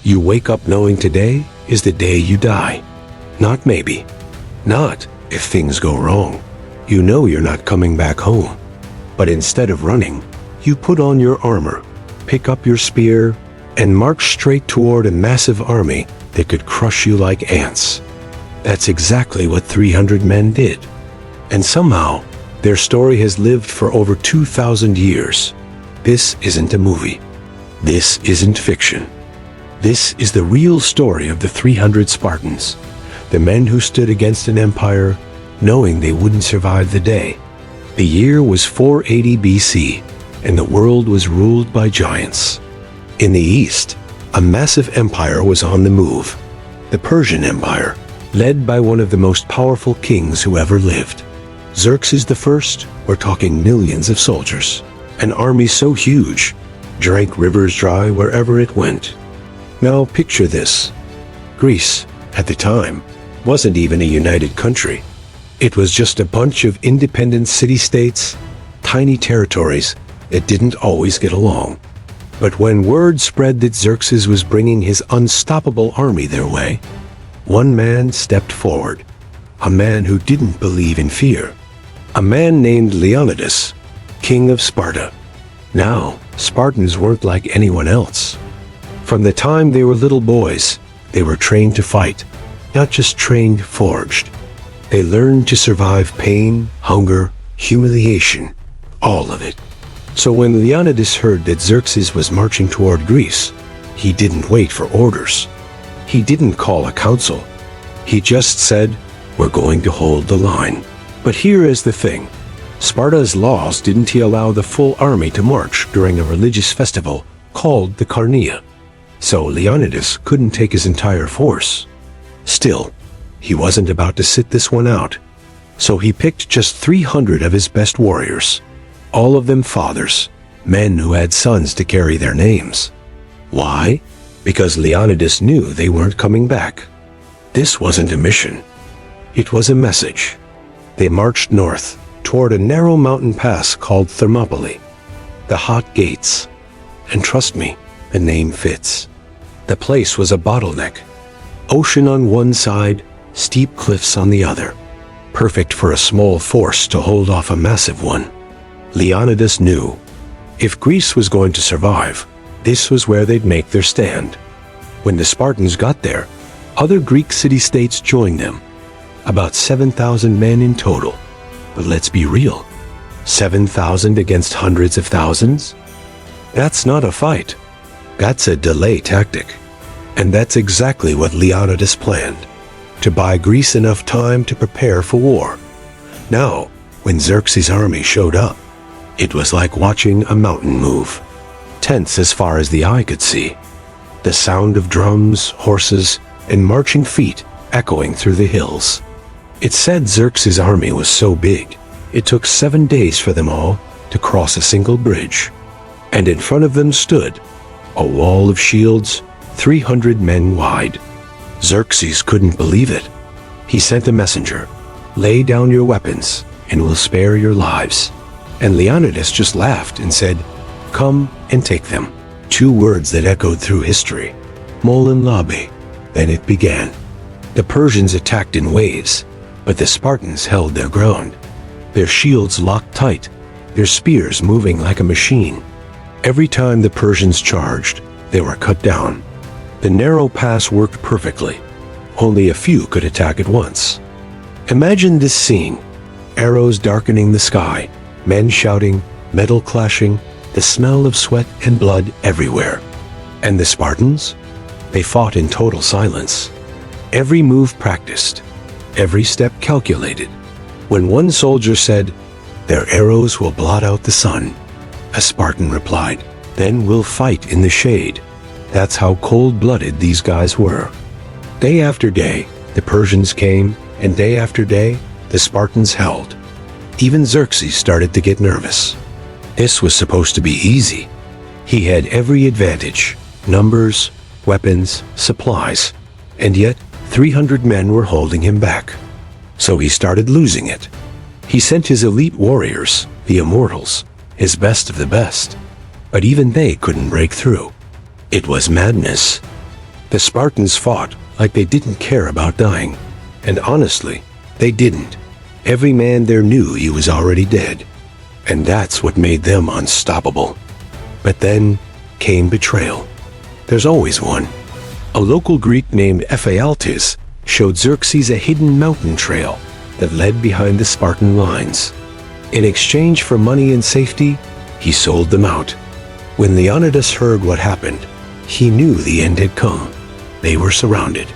You wake up knowing today is the day you die. Not maybe. Not if things go wrong. You know you're not coming back home. But instead of running, you put on your armor, pick up your spear, and march straight toward a massive army that could crush you like ants. That's exactly what 300 men did. And somehow, their story has lived for over 2,000 years. This isn't a movie. This isn't fiction. This is the real story of the 300 Spartans, the men who stood against an empire knowing they wouldn't survive the day. The year was 480 BC, and the world was ruled by giants. In the east, a massive empire was on the move, the Persian Empire, led by one of the most powerful kings who ever lived. Xerxes I, we're talking millions of soldiers, an army so huge, drank rivers dry wherever it went. Now picture this. Greece, at the time, wasn't even a united country. It was just a bunch of independent city-states, tiny territories that didn't always get along. But when word spread that Xerxes was bringing his unstoppable army their way, one man stepped forward, a man who didn't believe in fear, a man named Leonidas, king of Sparta. Now, Spartans weren't like anyone else. From the time they were little boys, they were trained to fight, not just trained, forged. They learned to survive pain, hunger, humiliation, all of it. So when Leonidas heard that Xerxes was marching toward Greece, he didn't wait for orders. He didn't call a council. He just said, "We're going to hold the line." But here is the thing. Sparta's laws didn't allow the full army to march during a religious festival called the Carnea. So Leonidas couldn't take his entire force. Still, he wasn't about to sit this one out. So he picked just 300 of his best warriors, all of them fathers, men who had sons to carry their names. Why? Because Leonidas knew they weren't coming back. This wasn't a mission. It was a message. They marched north toward a narrow mountain pass called Thermopylae, the Hot Gates. And trust me, the name fits. The place was a bottleneck. Ocean on one side, steep cliffs on the other. Perfect for a small force to hold off a massive one. Leonidas knew, if Greece was going to survive, this was where they'd make their stand. When the Spartans got there, other Greek city-states joined them. About 7,000 men in total. But let's be real. 7,000 against hundreds of thousands? That's not a fight. That's a delay tactic. And that's exactly what Leonidas planned, to buy Greece enough time to prepare for war. Now, when Xerxes' army showed up, it was like watching a mountain move, tense as far as the eye could see. The sound of drums, horses, and marching feet echoing through the hills. It said Xerxes' army was so big, it took 7 days for them all to cross a single bridge. And in front of them stood a wall of shields 300 men wide. Xerxes couldn't believe it. He sent a messenger, "Lay down your weapons, and we'll spare your lives." And Leonidas just laughed and said, "Come and take them." 2 words that echoed through history. Molin labe. Then it began. The Persians attacked in waves, but the Spartans held their ground. Their shields locked tight, their spears moving like a machine. Every time the Persians charged, they were cut down. The narrow pass worked perfectly. Only a few could attack at once. Imagine this scene. Arrows darkening the sky, men shouting, metal clashing, the smell of sweat and blood everywhere. And the Spartans? They fought in total silence. Every move practiced, every step calculated. When one soldier said, "Their arrows will blot out the sun," a Spartan replied, "Then we'll fight in the shade." That's how cold-blooded these guys were. Day after day, the Persians came, and day after day, the Spartans held. Even Xerxes started to get nervous. This was supposed to be easy. He had every advantage: numbers, weapons, supplies. And yet, 300 men were holding him back. So he started losing it. He sent his elite warriors, the Immortals, his best of the best. But even they couldn't break through. It was madness. The Spartans fought like they didn't care about dying. And honestly, they didn't. Every man there knew he was already dead. And that's what made them unstoppable. But then came betrayal. There's always one. A local Greek named Ephialtes showed Xerxes a hidden mountain trail that led behind the Spartan lines. In exchange for money and safety, he sold them out. When Leonidas heard what happened, he knew the end had come. They were surrounded.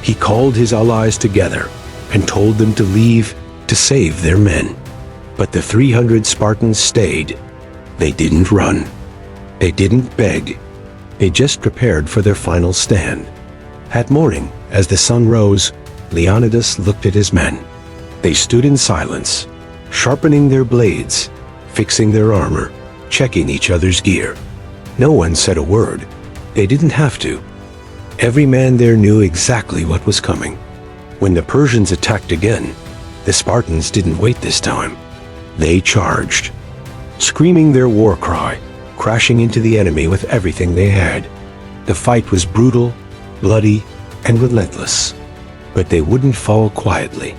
He called his allies together and told them to leave to save their men. But the 300 Spartans stayed. They didn't run. They didn't beg. They just prepared for their final stand. At morning, as the sun rose, Leonidas looked at his men. They stood in silence, sharpening their blades, fixing their armor, checking each other's gear. No one said a word. They didn't have to. Every man there knew exactly what was coming. When the Persians attacked again, the Spartans didn't wait this time. They charged, screaming their war cry, crashing into the enemy with everything they had. The fight was brutal, bloody, and relentless. But they wouldn't fall quietly.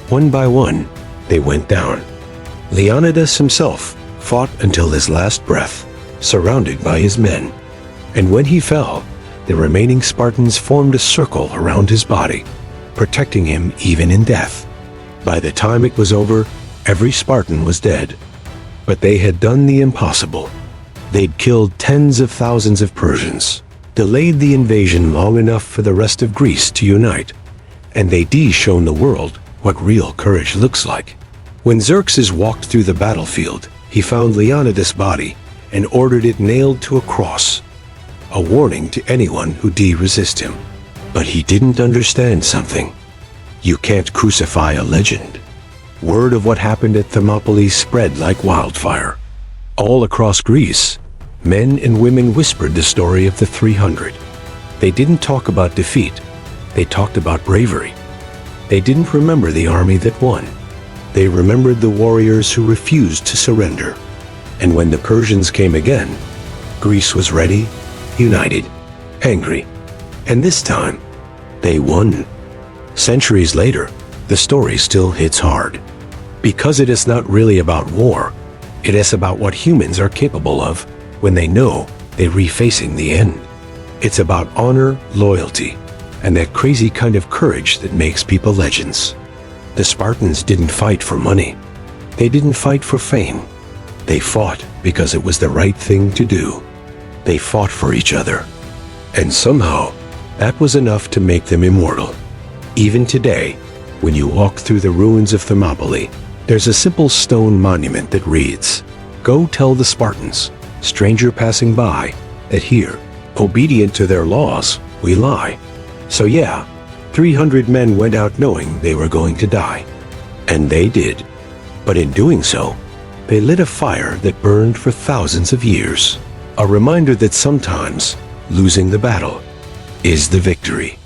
One by one, they went down. Leonidas himself fought until his last breath, surrounded by his men. And when he fell, the remaining Spartans formed a circle around his body, protecting him even in death. By the time it was over, every Spartan was dead. But they had done the impossible. They'd killed tens of thousands of Persians, delayed the invasion long enough for the rest of Greece to unite, and they'd shown the world what real courage looks like. When Xerxes walked through the battlefield, he found Leonidas' body and ordered it nailed to a cross, a warning to anyone who resist him. But he didn't understand something. You can't crucify a legend. Word of what happened at Thermopylae spread like wildfire. All across Greece, men and women whispered the story of the 300. They didn't talk about defeat. They talked about bravery. They didn't remember the army that won. They remembered the warriors who refused to surrender. And when the Persians came again, Greece was ready, united, angry. And this time, they won. Centuries later, the story still hits hard. Because it is not really about war, it is about what humans are capable of when they know they're facing the end. It's about honor, loyalty, and that crazy kind of courage that makes people legends. The Spartans didn't fight for money. They didn't fight for fame. They fought because it was the right thing to do. They fought for each other. And somehow, that was enough to make them immortal. Even today, when you walk through the ruins of Thermopylae, there's a simple stone monument that reads, "Go tell the Spartans, stranger passing by, that here, obedient to their laws, we lie." So yeah, 300 men went out knowing they were going to die. And they did. But in doing so, they lit a fire that burned for thousands of years. A reminder that sometimes losing the battle is the victory.